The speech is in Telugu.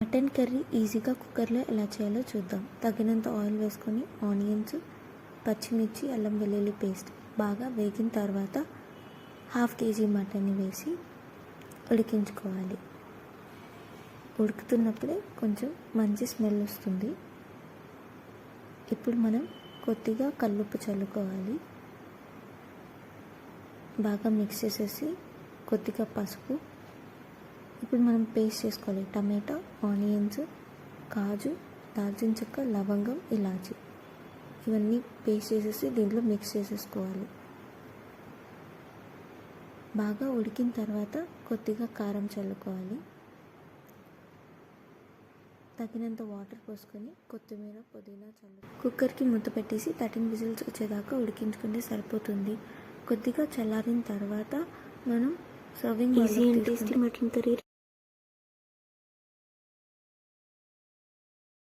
మటన్ కర్రీ ఈజీగా కుక్కర్లో ఎలా చేయాలో చూద్దాం. తగినంత ఆయిల్ వేసుకొని ఆనియన్స్, పచ్చిమిర్చి, అల్లం వెల్లుల్లి పేస్ట్ బాగా వేగిన తర్వాత 1/2 kg మటన్ని వేసి ఉడికించుకోవాలి. ఉడుకుతున్నప్పుడే కొంచెం మంచి స్మెల్ వస్తుంది. ఇప్పుడు మనం కొద్దిగా కల్లుప్పు చల్లుకోవాలి. బాగా మిక్స్ చేసేసి కొద్దిగా పసుపు. ఇప్పుడు మనం పేస్ట్ చేసుకోవాలి. టమాటా, ఆనియన్స్, కాజు, దాల్చిన చెక్క, లవంగం, ఇలాచి ఇవన్నీ పేస్ట్ చేసేసి దీంట్లో మిక్స్ చేసేసుకోవాలి. బాగా ఉడికిన తర్వాత కొద్దిగా కారం చల్లుకోవాలి. తగినంత వాటర్ పోసుకొని కొత్తిమీర, పుదీనా కుక్కర్కి మూత పెట్టేసి 13 విజిల్స్ వచ్చేదాకా ఉడికించుకుంటే సరిపోతుంది. కొద్దిగా చల్లారిన తర్వాత మనం serving easy and tasty mutton curry